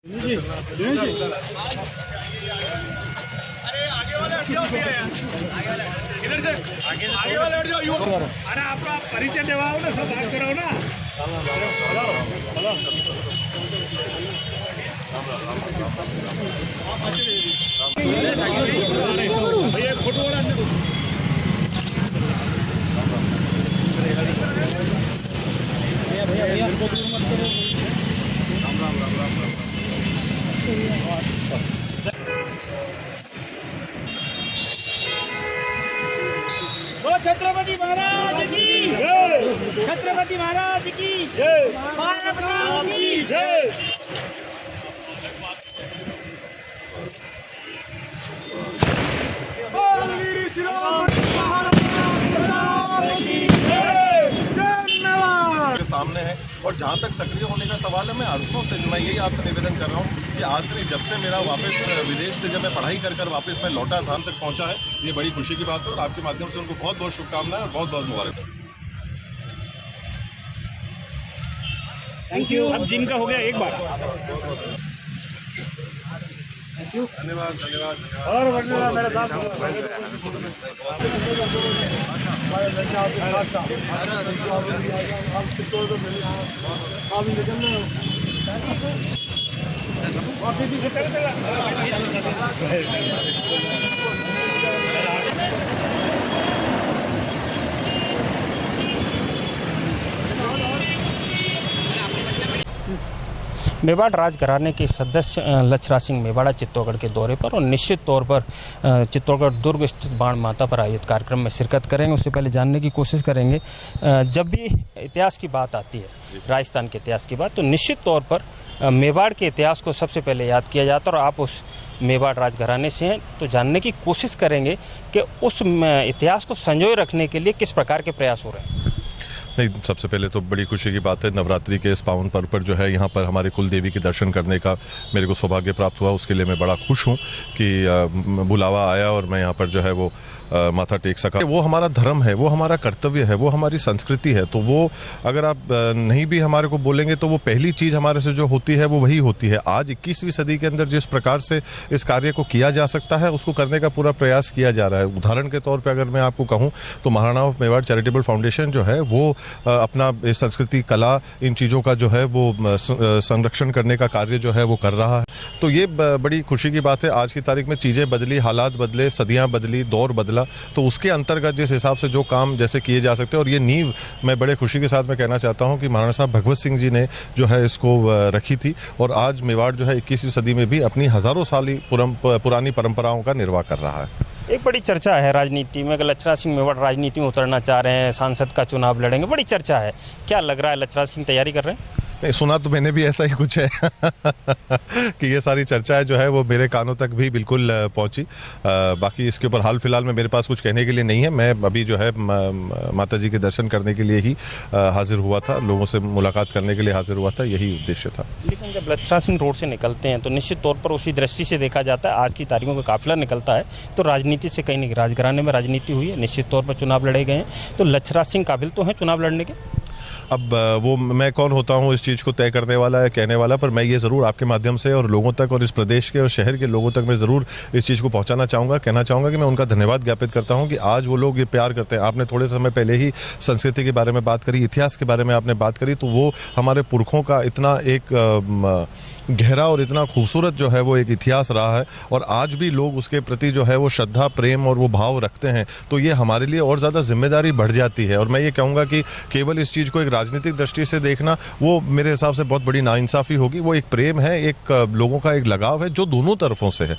अरे आपका परिचय देवाओ ना, सब बात कराओ ना। भैया फोटो वाला छत्रपति महाराज की जय, छत्रपति महाराज की जय, भारत माता की जय। सामने है। और जहाँ तक सक्रिय होने का सवाल है, मैं अरसों से जो मैं यही आपसे निवेदन कर रहा हूँ कि आज से जब से मेरा वापस विदेश से जब मैं पढ़ाई कर वापस मैं लौटा धाम तक पहुँचा है, ये बड़ी खुशी की बात है और आपके माध्यम से उनको बहुत बहुत शुभकामनाएं और बहुत बहुत मुबारक। Thank you. अब जिनका हो गया एक बार। धन्यवाद धन्यवाद और धन्यवाद मेरे साथ। मेवाड़ राजघराने के सदस्य लच्छरा सिंह मेवाड़ा चित्तौड़गढ़ के दौरे पर और निश्चित तौर पर चित्तौड़गढ़ दुर्ग स्थित बाण माता पर आयोजित कार्यक्रम में शिरकत करेंगे। उससे पहले जानने की कोशिश करेंगे, जब भी इतिहास की बात आती है, राजस्थान के इतिहास की बात, तो निश्चित तौर पर मेवाड़ के इतिहास को सबसे पहले याद किया जाता है और आप उस मेवाड़ राजघराने से हैं, तो जानने की कोशिश करेंगे कि उस इतिहास को संजोए रखने के लिए किस प्रकार के प्रयास हो रहे हैं। नहीं, सबसे पहले तो बड़ी खुशी की बात है, नवरात्रि के इस पावन पर्व पर जो है यहाँ पर हमारे कुल देवी के दर्शन करने का मेरे को सौभाग्य प्राप्त हुआ। उसके लिए मैं बड़ा खुश हूँ कि बुलावा आया और मैं यहाँ पर जो है वो माथा टेक सका। वो हमारा धर्म है, वो हमारा कर्तव्य है, वो हमारी संस्कृति है। तो वो अगर आप नहीं भी हमारे को बोलेंगे तो वो पहली चीज़ हमारे से जो होती है वो वही होती है। आज 21वीं सदी के अंदर जिस प्रकार से इस कार्य को किया जा सकता है, उसको करने का पूरा प्रयास किया जा रहा है। उदाहरण के तौर पर अगर मैं आपको कहूँ तो Maharana of Mewar charitable foundation जो है वो अपना संस्कृति, कला, इन चीज़ों का जो है वो संरक्षण करने का कार्य जो है वो कर रहा है। तो ये बड़ी खुशी की बात है। आज की तारीख में चीज़ें बदली, हालात बदले, सदियाँ बदली, दौर बदला, तो उसके अंतर्गत जिस हिसाब से जो काम जैसे किए जा सकते हैं, और ये नींव मैं बड़े खुशी के साथ मैं कहना चाहता हूँ कि महाराणा साहब भगवत सिंह जी ने जो है इसको रखी थी और आज मेवाड़ जो है 21वीं सदी में भी अपनी हज़ारों साली पुरानी परंपराओं का निर्वाह कर रहा है। एक बड़ी चर्चा है राजनीति में कि लच्छरा सिंह मेवाड़ राजनीति में उतरना चाह रहे हैं, सांसद का चुनाव लड़ेंगे, बड़ी चर्चा है। क्या लग रहा है, लच्छरा सिंह तैयारी कर रहे हैं? नहीं, सुना तो मैंने भी ऐसा ही कुछ है कि ये सारी चर्चाएं जो है वो मेरे कानों तक भी बिल्कुल पहुंची। बाकी इसके ऊपर हाल फिलहाल में मेरे पास कुछ कहने के लिए नहीं है। मैं अभी जो है माता जी के दर्शन करने के लिए ही हाजिर हुआ था, लोगों से मुलाकात करने के लिए हाजिर हुआ था, यही उद्देश्य था। लेकिन जब लच्छरा सिंह रोड से निकलते हैं तो निश्चित तौर पर उसी दृष्टि से देखा जाता है, आज की तारीखों का काफिला निकलता है तो राजनीति से कहीं नहीं, राजघराने में राजनीति हुई है, निश्चित तौर पर चुनाव लड़े गए हैं, तो लच्छरा सिंह काबिल तो हैं चुनाव लड़ने के? अब वो मैं कौन होता हूँ इस चीज़ को तय करने वाला है, कहने वाला, पर मैं ये ज़रूर आपके माध्यम से और लोगों तक और इस प्रदेश के और शहर के लोगों तक मैं ज़रूर इस चीज़ को पहुँचाना चाहूँगा, कहना चाहूँगा कि मैं उनका धन्यवाद ज्ञापित करता हूँ कि आज वो लोग ये प्यार करते हैं। आपने थोड़े समय पहले ही संस्कृति के बारे में बात करी, इतिहास के बारे में आपने बात करी, तो वो हमारे पुरखों का इतना एक गहरा और इतना खूबसूरत जो है वो एक इतिहास रहा है और आज भी लोग उसके प्रति जो है वो श्रद्धा, प्रेम और वो भाव रखते हैं, तो ये हमारे लिए और ज़्यादा जिम्मेदारी बढ़ जाती है। और मैं ये कहूँगा कि केवल इस चीज़ को एक राजनीतिक दृष्टि से देखना वो मेरे हिसाब से बहुत बड़ी नाइंसाफ़ी होगी। वो एक प्रेम है, एक लोगों का एक लगाव है जो दोनों तरफों से है।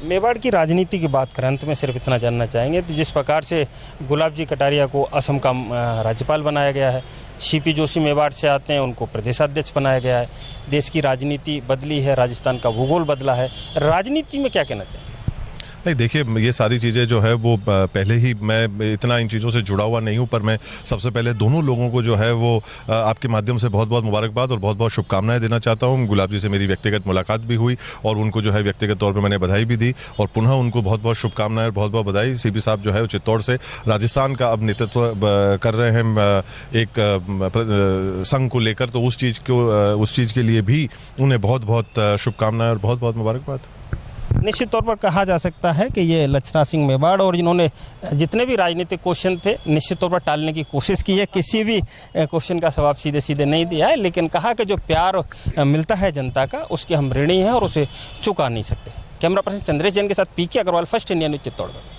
मेवाड़ की राजनीति की बात करें, अंत में सिर्फ इतना जानना चाहेंगे, तो जिस प्रकार से गुलाब जी कटारिया को असम का राज्यपाल बनाया गया है, सीपी जोशी मेवाड़ से आते हैं, उनको प्रदेशाध्यक्ष बनाया गया है, देश की राजनीति बदली है, राजस्थान का भूगोल बदला है, राजनीति में क्या कहना चाहिए? नहीं देखिए, ये सारी चीज़ें जो है वो पहले ही, मैं इतना इन चीज़ों से जुड़ा हुआ नहीं हूँ, पर मैं सबसे पहले दोनों लोगों को जो है वो आपके माध्यम से बहुत बहुत मुबारकबाद और बहुत बहुत शुभकामनाएं देना चाहता हूँ। गुलाब जी से मेरी व्यक्तिगत मुलाकात भी हुई और उनको जो है व्यक्तिगत तौर पर मैंने बधाई भी दी और पुनः उनको बहुत बहुत शुभकामनाएं और बहुत बहुत बधाई। सीपी साहब जो है चित्तौड़ से राजस्थान का अब नेतृत्व कर रहे हैं एक संघ को लेकर, तो उस चीज़ के लिए भी उन्हें बहुत बहुत शुभकामनाएं और बहुत बहुत मुबारकबाद। निश्चित तौर पर कहा जा सकता है कि ये लक्षणा सिंह मेवाड़ और जिन्होंने जितने भी राजनीतिक क्वेश्चन थे निश्चित तौर पर टालने की कोशिश की है, किसी भी क्वेश्चन का जवाब सीधे सीधे नहीं दिया है, लेकिन कहा कि जो प्यार मिलता है जनता का उसके हम ऋणी हैं और उसे चुका नहीं सकते। कैमरा पर्सन चंद्रेश जैन के साथ PK Agarwal, first India news Chittorgarh.